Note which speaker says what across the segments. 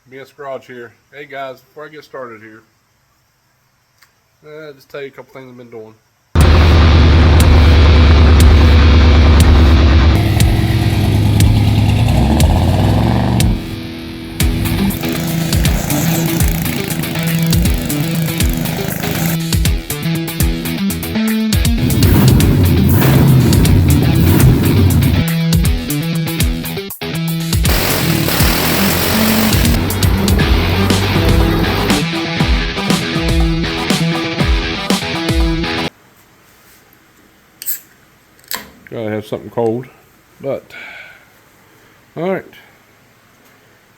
Speaker 1: BS Garage here. Hey guys, before I get started here, just tell you a couple things I've been doing. Gotta have something cold, but alright.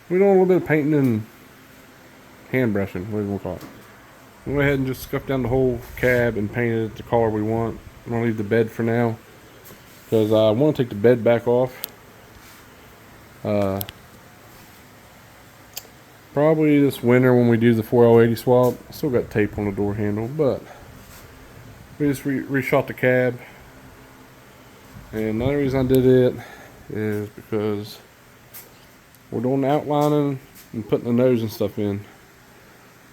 Speaker 1: We're doing a little bit of painting and hand brushing, whatever you want to call it. We'll go ahead and just scuff down the whole cab and paint it the color we want. I'm gonna leave the bed for now because I want to take the bed back off. Probably this winter when we do the 4L80 swap. I still got tape on the door handle, but we just reshot the cab. And the only reason I did it is because we're doing the outlining and putting the nose and stuff in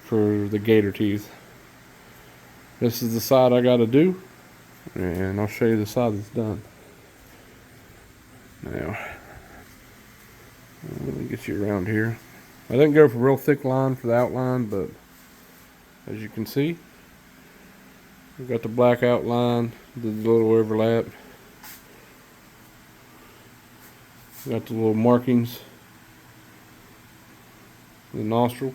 Speaker 1: for the Gator teeth. This is the side I gotta do, and I'll show you the side that's done. Now, let me get you around here. I didn't go for a real thick line for the outline, but as you can see, we've got the black outline, did the little overlap. Got the little markings, the nostril.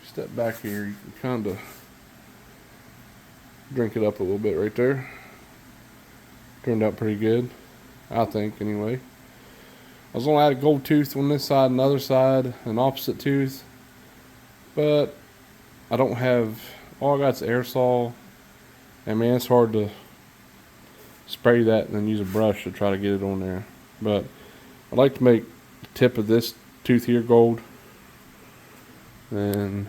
Speaker 1: Step back here, you can kind of drink it up a little bit right there. Turned out pretty good, I think, anyway. I was going to add a gold tooth on this side and the other side, an opposite tooth, but I don't have, all I got is aerosol. And man, it's hard to spray that and then use a brush to try to get it on there. But I'd like to make the tip of this tooth here gold. And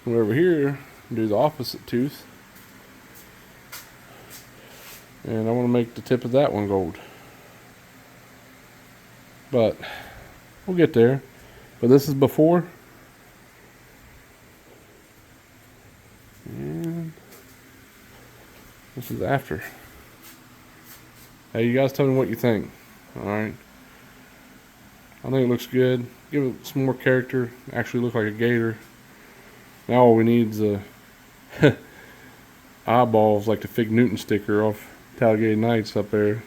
Speaker 1: come over here and do the opposite tooth. And I want to make the tip of that one gold. But we'll get there. But this is before. And this is after. Hey, you guys tell me what you think. Alright. I think it looks good. Give it some more character. Actually look like a gator. Now all we need is a eyeballs like the Fig Newton sticker off Talladega Nights up there.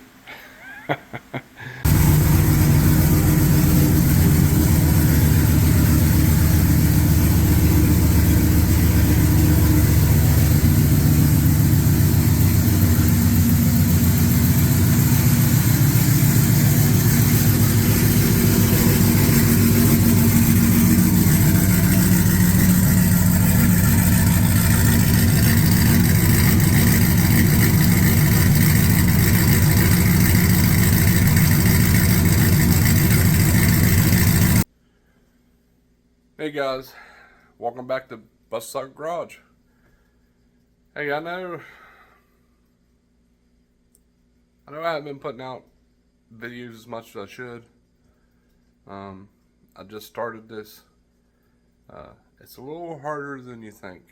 Speaker 1: Hey guys, welcome back to Bus Suck Garage. Hey, I know I haven't been putting out videos as much as I should. I just started this. It's a little harder than you think,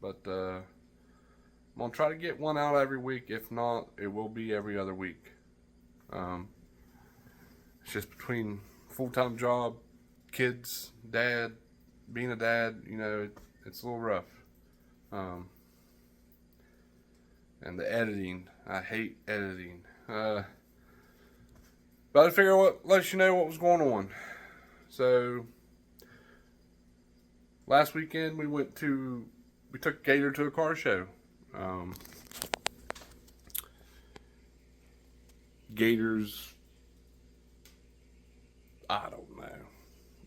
Speaker 1: but I'm gonna try to get one out every week. If not, it will be every other week. It's just between full-time job, kids, dad, being a dad, you know, it's a little rough. And the editing, I hate editing. But I figure let you know what was going on. So last weekend we took Gator to a car show. Gators, I don't know.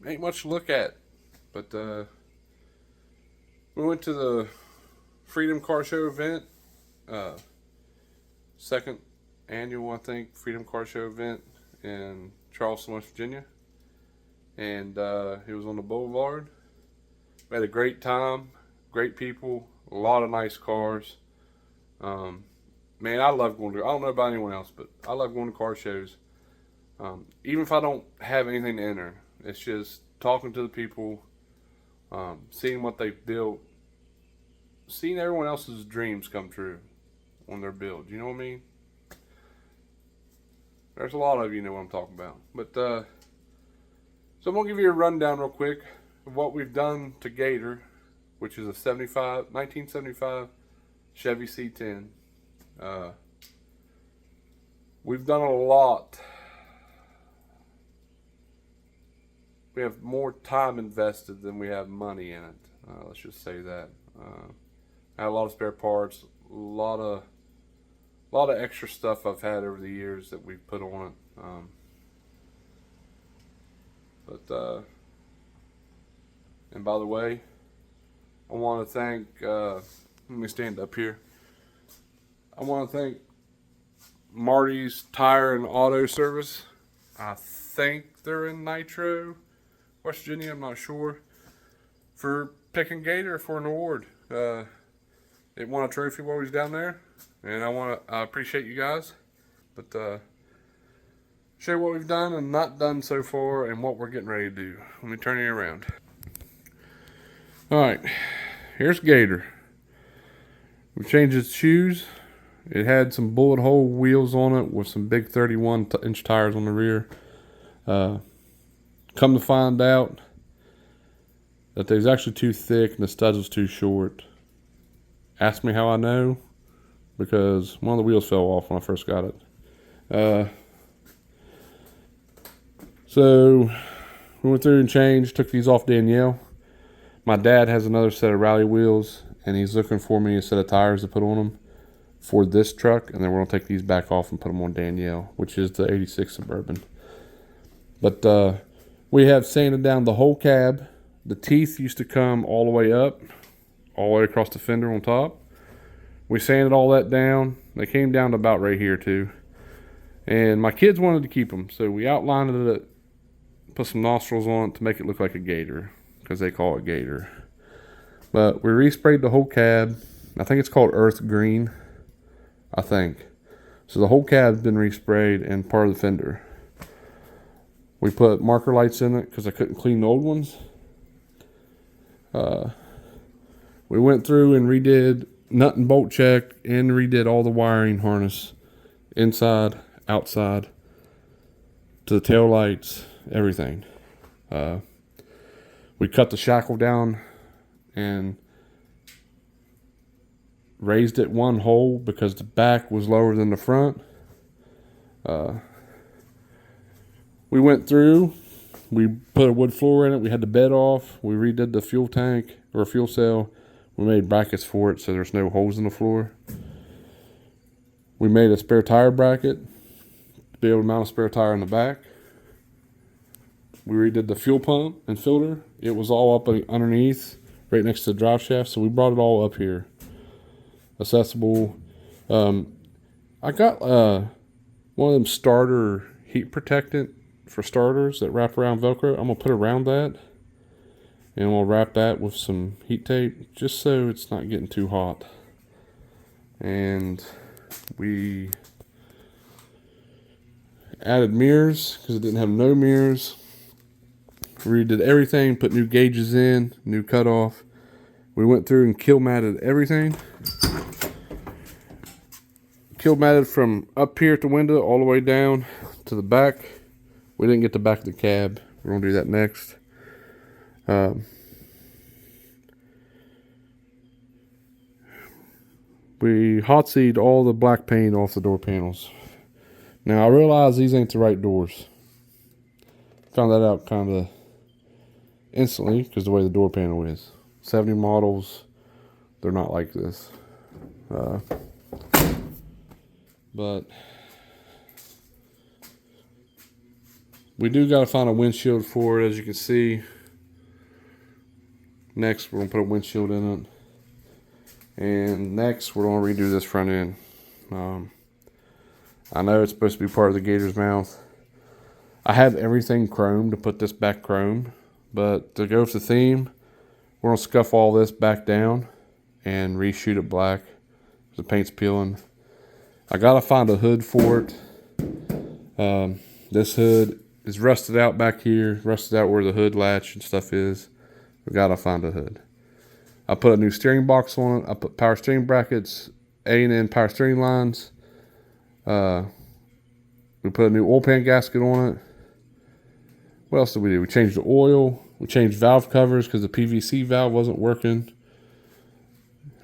Speaker 1: Ain't much to look at, but we went to the Freedom Car Show event, second annual, I think, Freedom Car Show event in Charleston, West Virginia, and it was on the boulevard. We had a great time, great people, a lot of nice cars. Man, I love going to, I don't know about anyone else, but I love going to car shows. Even if I don't have anything to enter, It's just talking to the people, seeing what they've built, seeing everyone else's dreams come true on their build. You know what I mean? There's a lot of you know what I'm talking about. But so I'm gonna give you a rundown real quick of what we've done to Gator, which is a 1975 Chevy C10. We've done a lot. We have more time invested than we have money in it. Let's just say that. I had a lot of spare parts, a lot of extra stuff I've had over the years that we've put on it. And by the way, I want to thank, let me stand up here. I want to thank Marty's Tire and Auto Service. I think they're in Nitro, West Virginia, I'm not sure, for picking Gator for an award. It won a trophy while he was down there, and I appreciate you guys. But show you what we've done and not done so far and what we're getting ready to do. Let me turn you around. Alright, here's Gator. We changed its shoes. It had some bullet hole wheels on it with some big 31-inch tires on the rear. Come to find out that they was actually too thick and the studs was too short. Ask me how I know, because one of the wheels fell off when I first got it. So we went through and changed, took these off Danielle. My dad has another set of rally wheels, and he's looking for me a set of tires to put on them for this truck, and then we're going to take these back off and put them on Danielle, which is the 86 Suburban. But we have sanded down the whole cab. The teeth used to come all the way up, all the way across the fender on top. We sanded all that down. They came down to about right here too. And my kids wanted to keep them, so we outlined it, put some nostrils on it to make it look like a Gator, because they call it Gator. But we resprayed the whole cab. I think it's called Earth Green, I think. So the whole cab's been resprayed and part of the fender. We put marker lights in it because I couldn't clean the old ones. We went through and redid nut and bolt check and redid all the wiring harness, inside, outside, to the tail lights, everything. We cut the shackle down and raised it one hole because the back was lower than the front. We went through, we put a wood floor in it, we had the bed off, we redid the fuel tank or fuel cell. We made brackets for it so there's no holes in the floor. We made a spare tire bracket to be able to mount a spare tire in the back. We redid the fuel pump and filter. It was all up underneath, right next to the drive shaft, so we brought it all up here. Accessible. I got one of them starter heat protectant for starters that wrap around Velcro. I'm gonna put around that, and we'll wrap that with some heat tape just so it's not getting too hot. And we added mirrors because it didn't have no mirrors. Redid everything, put new gauges in, new cutoff. We went through and kill matted everything. Kill matted from up here at the window all the way down to the back. We didn't get the back of the cab. We're gonna do that next. We hot seed all the black paint off the door panels. Now I realize these ain't the right doors. Found that out kind of instantly because the way the door panel is. 70 models, they're not like this. But we do got to find a windshield for it, as you can see. Next, we're going to put a windshield in it. And next, we're going to redo this front end. I know it's supposed to be part of the Gator's mouth. I have everything chrome to put this back chrome. But to go with the theme, we're going to scuff all this back down and reshoot it black. The paint's peeling. I got to find a hood for it. This hood It's rusted out back here, rusted out where the hood latch and stuff is. We gotta find a hood. I put a new steering box on it. I put power steering brackets, A&N power steering lines. We put a new oil pan gasket on it. What else did we do? We changed the oil. We changed valve covers because the PVC valve wasn't working.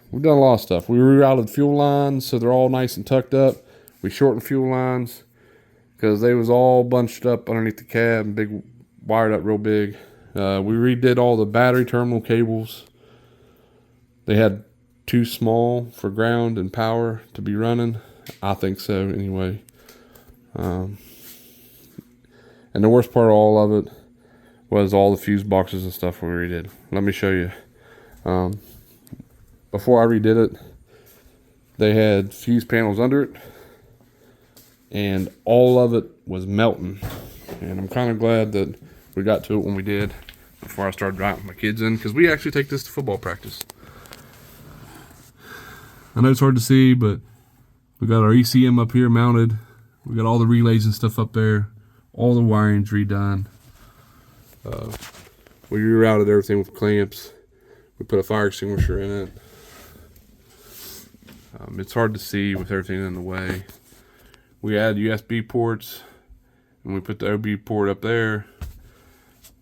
Speaker 1: We've done a lot of stuff. We rerouted fuel lines so they're all nice and tucked up. We shortened fuel lines because they was all bunched up underneath the cab, wired up real big. We redid all the battery terminal cables. They had too small for ground and power to be running. I think so anyway. And the worst part of all of it was all the fuse boxes and stuff we redid. Let me show you. Before I redid it, they had fuse panels under it, and all of it was melting. And I'm kind of glad that we got to it when we did before I started driving my kids in, because we actually take this to football practice. I know it's hard to see, but we got our ECM up here mounted. We got all the relays and stuff up there. All the wiring's redone. We rerouted everything with clamps. We put a fire extinguisher in it. It's hard to see with everything in the way. We added USB ports, and we put the OB port up there.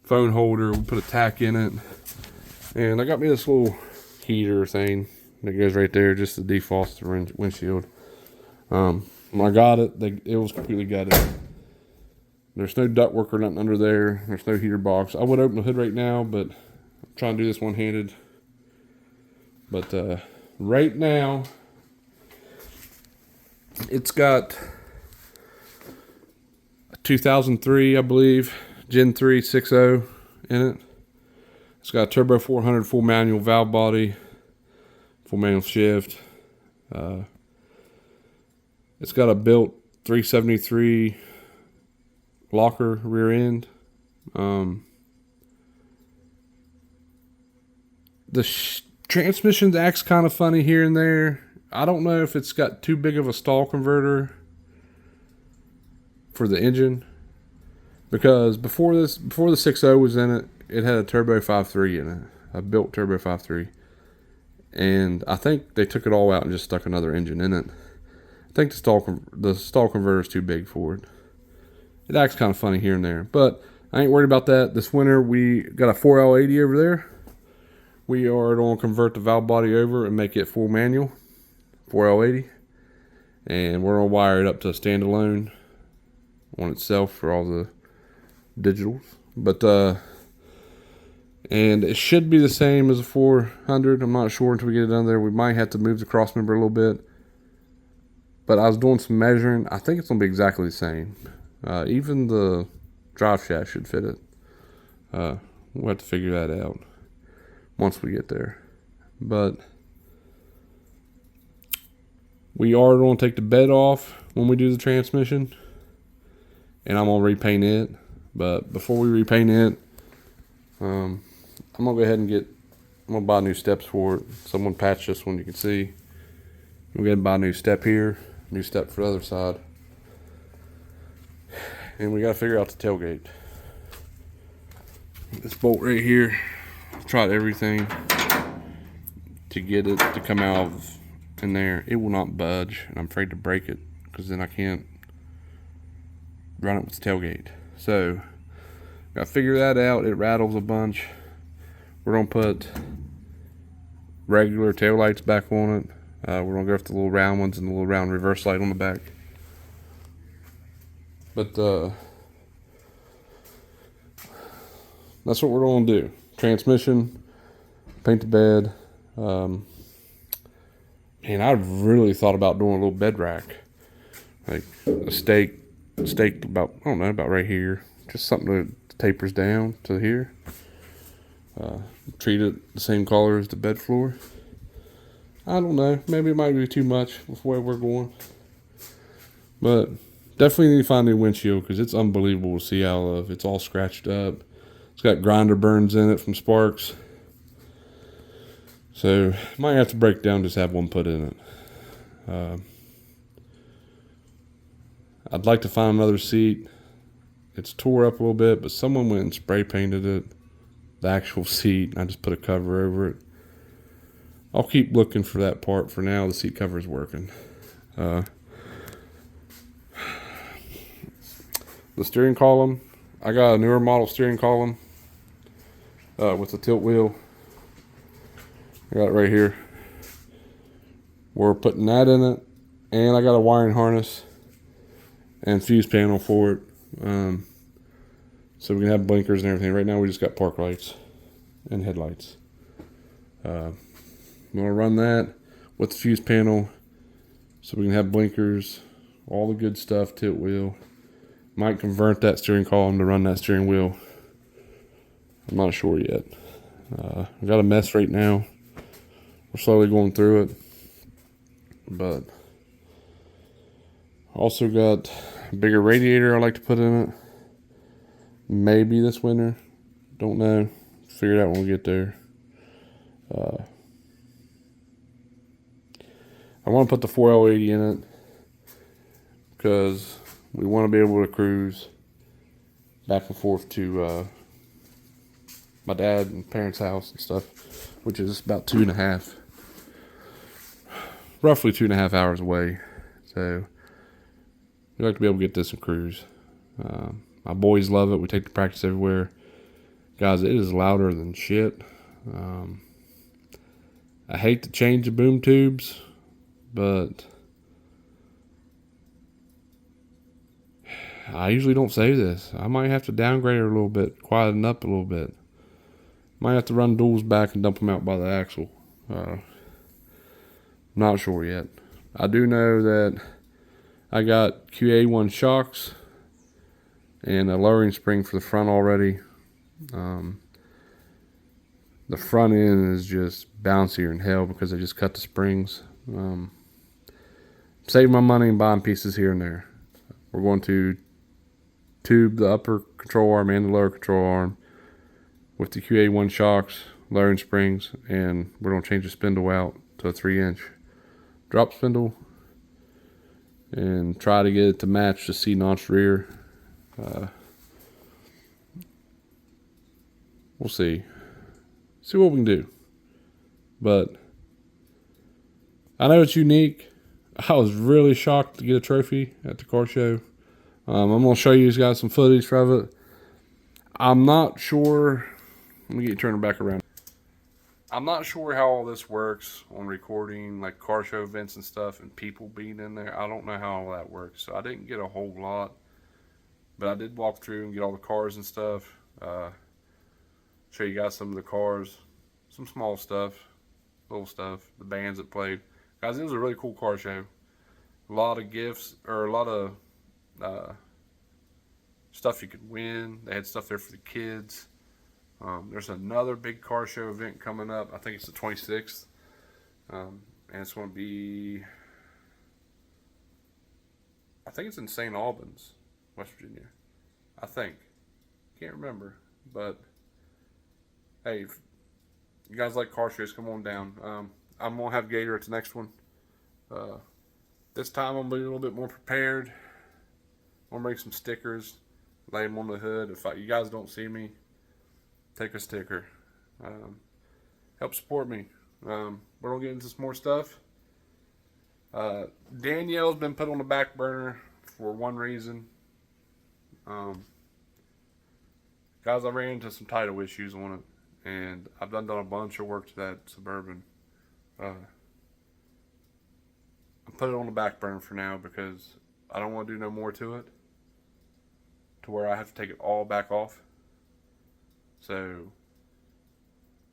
Speaker 1: Phone holder, we put a tack in it. And I got me this little heater thing that goes right there just to defrost the windshield. When I got it, it was completely gutted. There's no ductwork or nothing under there. There's no heater box. I would open the hood right now, but I'm trying to do this one-handed. But right now, it's got a 2003, I believe, Gen 3 6.0 in it. It's got a turbo 400 full manual valve body, full manual shift. It's got a built 373 locker rear end. The transmission acts kind of funny here and there. I don't know if it's got too big of a stall converter for the engine, because before the 6.0 was in it, it had a turbo 5.3 in it, a built turbo 5.3, and I think they took it all out and just stuck another engine in it. I think the stall converter is too big for it. It acts kind of funny here and there, but I ain't worried about that. This winter we got a 4L80 over there. We are going to convert the valve body over and make it full manual, 4L80, and we're going to wire it up to a standalone on itself for all the digitals. But and it should be the same as a 400. I'm not sure until we get it done there. We might have to move the cross member a little bit, but I was doing some measuring. I think it's going to be exactly the same. Even the drive shaft should fit it. We'll have to figure that out once we get there. But we are going to take the bed off when we do the transmission, and I'm going to repaint it. But before we repaint it, I'm going to go ahead and I'm going to buy new steps for it. Someone patched this one, you can see. We'll go ahead and buy a new step here, new step for the other side. And we got to figure out the tailgate. This bolt right here, I've tried everything to get it to come out of in there. It will not budge, and I'm afraid to break it because then I can't run it with the tailgate. So, got to figure that out. It rattles a bunch. We're going to put regular tail lights back on it. We're going to go with the little round ones and the little round reverse light on the back. But that's what we're going to do. Transmission, paint the bed. And I've really thought about doing a little bed rack, like a stake about, I don't know, about right here. Just something that tapers down to here. Treat it the same color as the bed floor. I don't know. Maybe it might be too much with where we're going. But definitely need to find a new windshield because it's unbelievable to see out of. It's all scratched up. It's got grinder burns in it from sparks. So might have to break it down, just have one put in it. I'd like to find another seat It's tore up a little bit, but someone went and spray painted it, the actual seat. I just put a cover over it. I'll keep looking for that part. For now, the seat cover is working. The steering column, I got a newer model steering column with a tilt wheel. I got it right here. We're putting that in it, and I got a wiring harness and fuse panel for it, so we can have blinkers and everything. Right now we just got park lights and headlights. I'm going to run that with the fuse panel so we can have blinkers, all the good stuff, tilt wheel. Might convert that steering column to run that steering wheel. I'm not sure yet. We got a mess right now. We're slowly going through it. But also got a bigger radiator I like to put in it. Maybe this winter. Don't know. Figure it out when we get there. I want to put the 4L80 in it because we want to be able to cruise back and forth to my dad and parents' house and stuff, which is about roughly 2.5 hours away. So we like to be able to get this and cruise. My boys love it. We take the practice everywhere. Guys, it is louder than shit. I hate to change the boom tubes, but I usually don't say this. I might have to downgrade it a little bit, quieten up a little bit. Might have to run duals back and dump them out by the axle. Not sure yet. I do know that I got QA1 shocks and a lowering spring for the front already. The front end is just bouncier than hell because I just cut the springs. Save my money and buying pieces here and there. We're going to tube the upper control arm and the lower control arm with the QA1 shocks, lowering springs, and we're going to change the spindle out to a 3-inch drop spindle and try to get it to match the C-notch rear. We'll see what we can do, but I know it's unique. I was really shocked to get a trophy at the car show. I'm going to show you guys some footage from it. I'm not sure. Let me get you turning back around. I'm not sure how all this works on recording like car show events and stuff and people being in there. I don't know how all that works. So I didn't get a whole lot, but I did walk through and get all the cars and stuff. Show you guys some of the cars, some small stuff, little stuff, the bands that played. Guys, it was a really cool car show. A lot of gifts, or a lot of stuff you could win. They had stuff there for the kids. There's another big car show event coming up. I think it's the 26th. And it's going to be, I think it's in St. Albans, West Virginia. I think. Can't remember. But, hey, if you guys like car shows, come on down. I'm going to have Gator at the next one. This time I'm going to be a little bit more prepared. I'm going to bring some stickers, lay them on the hood. If you guys don't see me, take a sticker. Help support me. We're going to get into some more stuff. Danielle's been put on the back burner for one reason. Guys, I ran into some title issues on it, and I've done a bunch of work to that Suburban. I put it on the back burner for now because I don't want to do no more to it to where I have to take it all back off. So,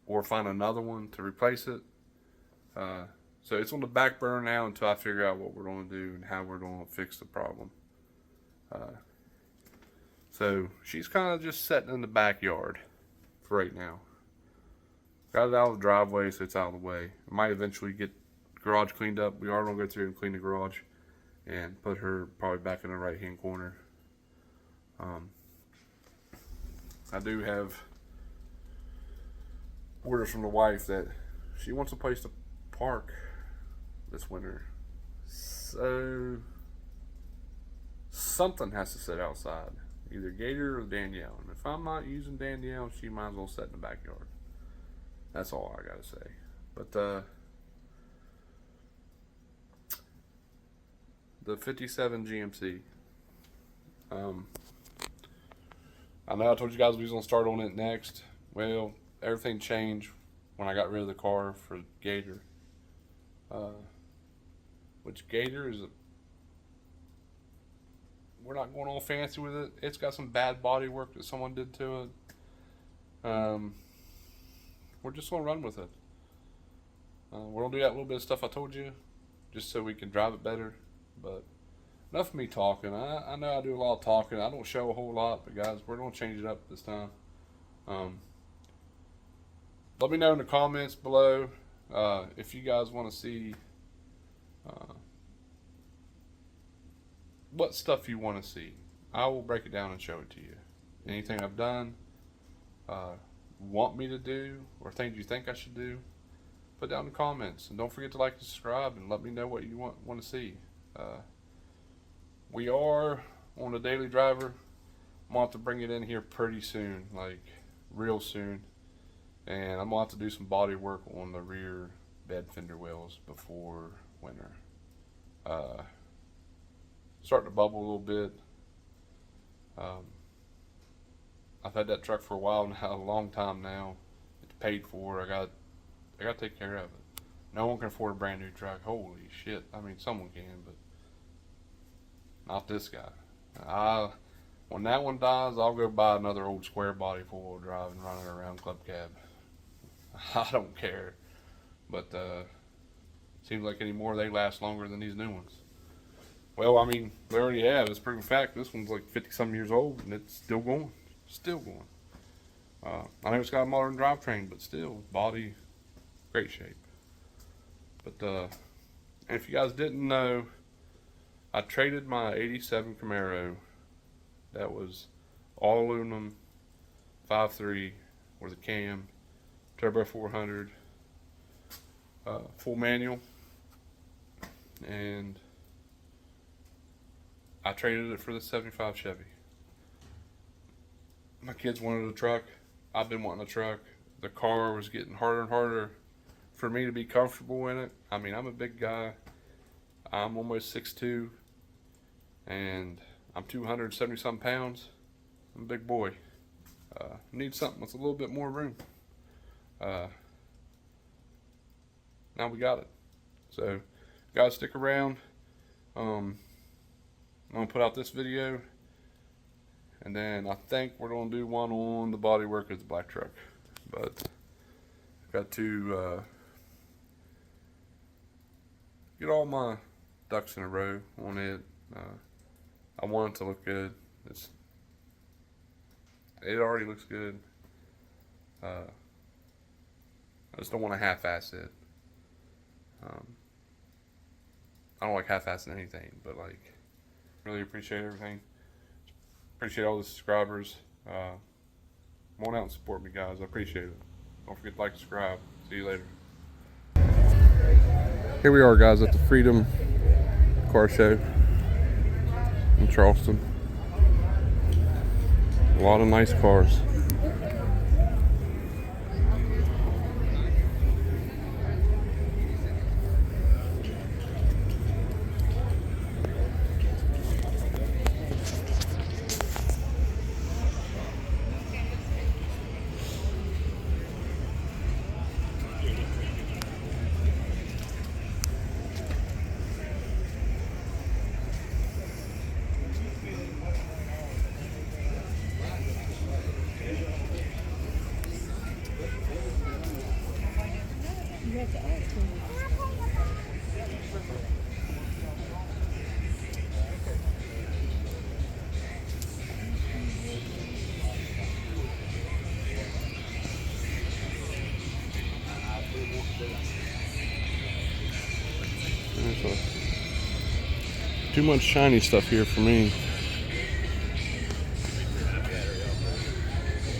Speaker 1: or find another one to replace it. So it's on the back burner now until I figure out what we're going to do and how we're going to fix the problem. So she's kind of just sitting in the backyard for right now. Got it out of the driveway, so it's out of the way. I might eventually get the garage cleaned up. We are going to go through and clean the garage and put her probably back in the right hand corner. I do have orders from the wife that she wants a place to park this winter, so something has to sit outside. either Gator or Danielle. And if I'm not using Danielle, she might as well sit in the backyard. That's all I gotta say. But the 57 GMC. I know I told you guys we was gonna start on it next. Well, everything changed when I got rid of the car for Gator. Which Gator is we're not going all fancy with it. It's got some bad body work that someone did to it. We're just gonna run with it. We're gonna do that little bit of stuff I told you, just so we can drive it better. But enough of me talking. I know I do a lot of talking. I don't show a whole lot, but guys, we're gonna change it up this time. Let me know in the comments below if you guys want to see what stuff you want to see. I will break it down and show it to you. Anything I've done, want me to do, or things you think I should do, put down in the comments. And don't forget to like and subscribe, and let me know what you want to see. We are on a daily driver. I'm gonna have to bring it in here pretty soon, like real soon. And I'm gonna have to do some body work on the rear bed fender wheels before winter. Starting to bubble a little bit. I've had that truck for a while now, a long time now. It's paid for. I got to take care of it. No one can afford a brand new truck. Holy shit! I mean, someone can, but not this guy. When that one dies, I'll go buy another old square body 4-wheel drive and run it around club cab. I don't care, but seems like anymore they last longer than these new ones. Well, I mean, they already have. It's a proven fact. This one's like 50-some years old, and it's still going. Still going. I know it's got a modern drivetrain, but still, body, great shape. But if you guys didn't know, I traded my 87 Camaro. That was all aluminum, 5.3 with a cam, turbo 400, full manual, and I traded it for the 75 Chevy. My kids wanted a truck. I've been wanting a truck. The car was getting harder and harder for me to be comfortable in it. I mean, I'm a big guy. I'm almost 6'2", and I'm 270-some pounds. I'm a big boy. Need something with a little bit more room. Now we got it. So, guys, stick around. I'm gonna put out this video, and then I think we're gonna do one on the bodywork of the black truck. But I've got to get all my ducks in a row on it. I want it to look good. It already looks good. I just don't want to half-ass it. I don't like half-assing anything, but like, really appreciate everything. Appreciate all the subscribers. Come on out and support me, guys. I appreciate it. Don't forget to like and subscribe. See you later. Here we are, guys, at the Freedom Car Show in Charleston. A lot of nice cars. Too much shiny stuff here for me.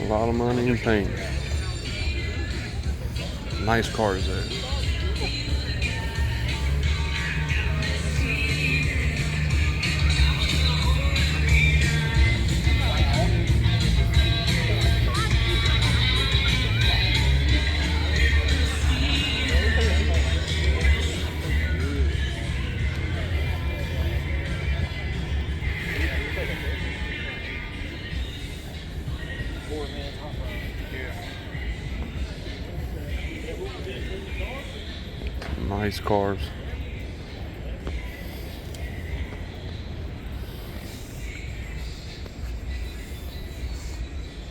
Speaker 1: A lot of money and paint. Nice cars there. Nice cars.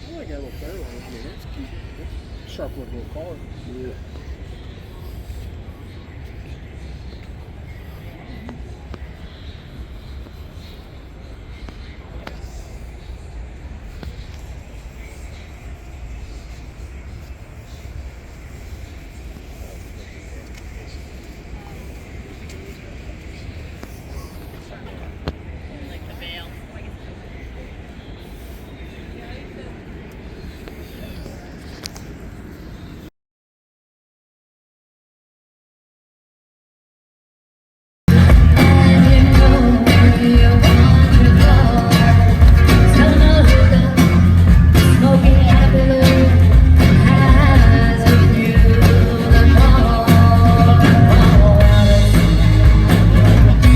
Speaker 2: I like that little barrel. I mean, that's cute. That's a sharp little car.
Speaker 3: Yeah.